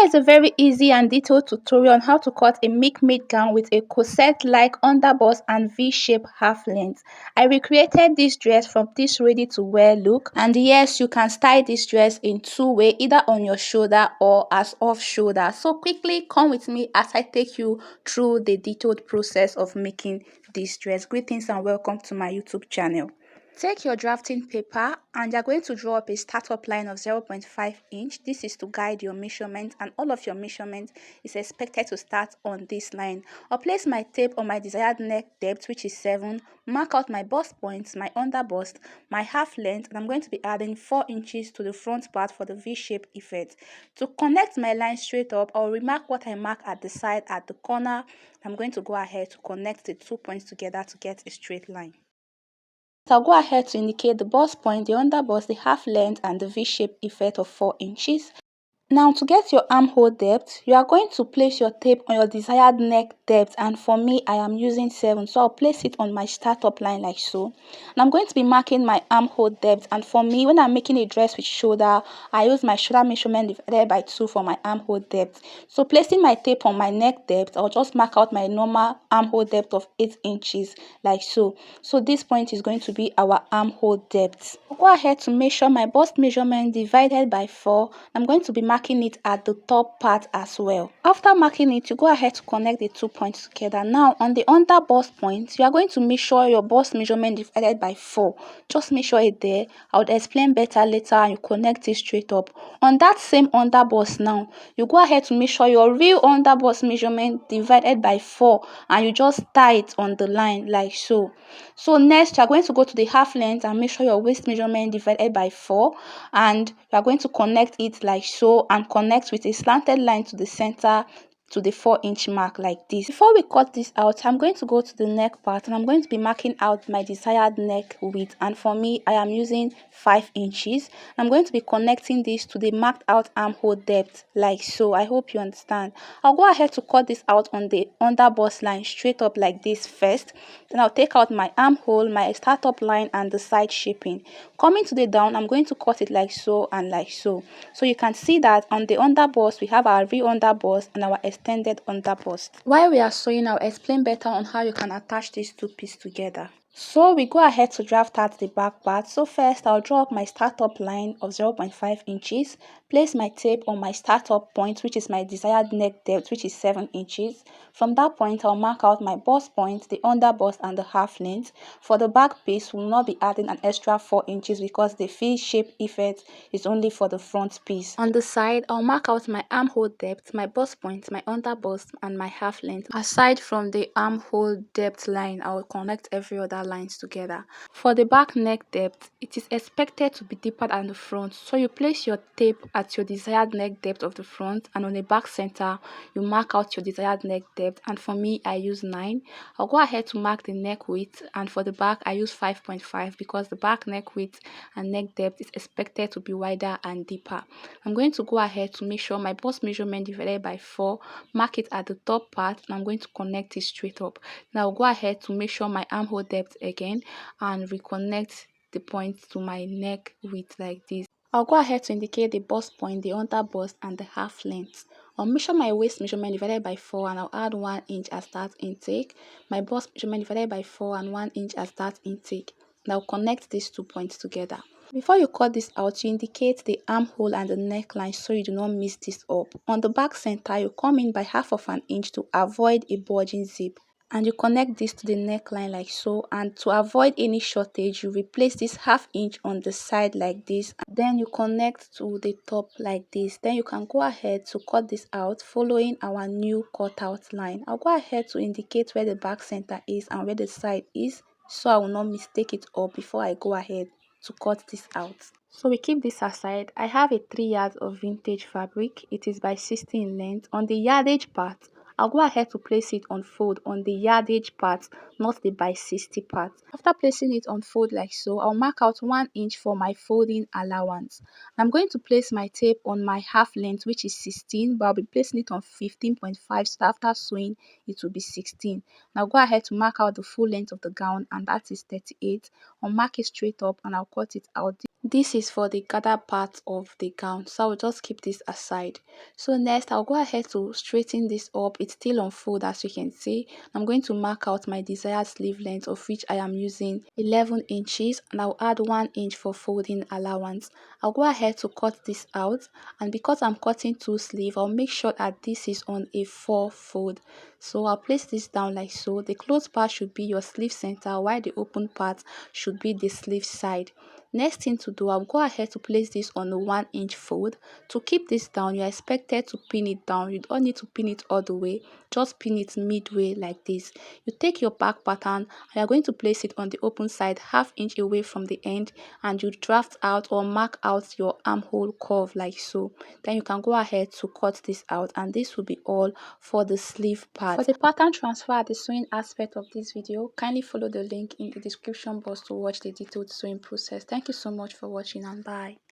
Here is a very easy and detailed tutorial on how to cut a Milkmaid gown with a corset-like underbust and V-shape half length. I recreated this dress from this ready-to-wear look, and yes, you can style this dress in two ways, either on your shoulder or as off shoulder. So quickly come with me as I take you through the detailed process of making this dress. Greetings and welcome to my YouTube channel. Take your drafting paper and you're going to draw up a startup line of 0.5 inch. This is to guide your measurement, and all of your measurement is expected to start on this line. I'll place my tape on my desired neck depth, which is 7, mark out my bust points, my under bust, my half length, and I'm going to be adding 4 inches to the front part for the V-shape effect. To connect my line straight up, I'll remark what I mark at the side at the corner. I'm going to go ahead to connect the 2 points together to get a straight line. So I'll go ahead to indicate the bust point, the under bust, the half length, and the V-shape effect of 4 inches. Now, to get your armhole depth, you are going to place your tape on your desired neck depth, and for me, I am using 7, so I'll place it on my startup line like so. And I'm going to be marking my armhole depth, and for me, when I'm making a dress with shoulder, I use my shoulder measurement divided by 2 for my armhole depth. So placing my tape on my neck depth, I'll just mark out my normal armhole depth of 8 inches like so. So this point is going to be our armhole depth. I'll go ahead to measure my bust measurement divided by 4. I'm going to be marking it at the top part as well. After marking it, you go ahead to connect the 2 points together. Now on the under bust point, you are going to measure your bust measurement divided by 4. Just measure it there. I would explain better later, and you connect it straight up. On that same under bust now, you go ahead to measure your real under bust measurement divided by 4, and you just tie it on the line like so. So next, you are going to go to the half length and measure your waist measurement divided by 4, and you are going to connect it like so and connect with a slanted line to the center to the 4-inch mark like this. Before we cut this out, I'm going to go to the neck part, and I'm going to be marking out my desired neck width, and for me, I am using 5 inches. I'm going to be connecting this to the marked out armhole depth like so. I hope you understand. I'll go ahead to cut this out on the under bust line straight up like this first. Then I'll take out my armhole, my startup line, and the side shaping. Coming to the down, I'm going to cut it like so and like so. So you can see that on the under bust, we have our real under bust and our extended under bust. While we are sewing, I'll explain better on how you can attach these two pieces together. So we go ahead to draft out the back part. So first, I'll draw up my startup line of 0.5 inches, place my tape on my startup point, which is my desired neck depth, which is 7 inches. From that point, I'll mark out my bust point, the under bust, and the half length. For the back piece, we'll not be adding an extra 4 inches because the V-shape effect is only for the front piece. On the side, I'll mark out my armhole depth, my bust point, my under bust, and my half length. Aside from the armhole depth line, I will connect every other lines together. For the back neck depth, it is expected to be deeper than the front, so you place your tape at your desired neck depth of the front, and on the back center you mark out your desired neck depth, and for me I use 9. I'll go ahead to mark the neck width, and for the back I use 5.5 because the back neck width and neck depth is expected to be wider and deeper. I'm going to go ahead to measure my bust measurement divided by 4, mark it at the top part, and I'm going to connect it straight up. Now I'll go ahead to measure my armhole depth again and reconnect the point to my neck width like this. I'll go ahead to indicate the bust point, the under bust, and the half length. I'll measure my waist measurement divided by 4, and I'll add 1 inch as that intake. My bust measurement divided by 4 and 1 inch as that intake. Now connect these 2 points together. Before you cut this out, you indicate the armhole and the neckline so you do not mix this up. On the back center, you come in by half of an inch to avoid a bulging zip, and you connect this to the neckline like so, and to avoid any shortage, you replace this half inch on the side like this, and then you connect to the top like this. Then you can go ahead to cut this out following our new cutout line. I'll go ahead to indicate where the back center is and where the side is so I will not mistake it up before I go ahead to cut this out. So we keep this aside. I have a 3 yards of vintage fabric. It is by 60 in length. On the yardage part, I'll go ahead to place it on fold on the yardage part, not the by 60 part. After placing it on fold like so, I'll mark out 1 inch for my folding allowance. I'm going to place my tape on my half length, which is 16, but I'll be placing it on 15.5, so after sewing it will be 16. Now go ahead to mark out the full length of the gown, and that is 38. I'll mark it straight up and I'll cut it out. This is for the gather part of the gown, so I'll just keep this aside. So next I'll go ahead to straighten this up. It's still on fold, as you can see. I'm going to mark out my desired sleeve length, of which I am using 11 inches, and I'll add 1 inch for folding allowance. I'll go ahead to cut this out, and because I'm cutting two sleeve, I'll make sure that this is on a 4 fold. So I'll place this down like so. The closed part should be your sleeve center, while the open part should be the sleeve side. Next thing to do, I'll go ahead to place this on a 1 inch fold. To keep this down, you're expected to pin it down. You don't need to pin it all the way, just pin it midway like this. You take your back pattern and you're going to place it on the open side, ½ inch away from the end, and you draft out or mark out your armhole curve like so. Then you can go ahead to cut this out, and this will be all for the sleeve part. For the pattern transfer at the sewing aspect of this video, kindly follow the link in the description box to watch the detailed sewing process. Thank you so much for watching, and bye.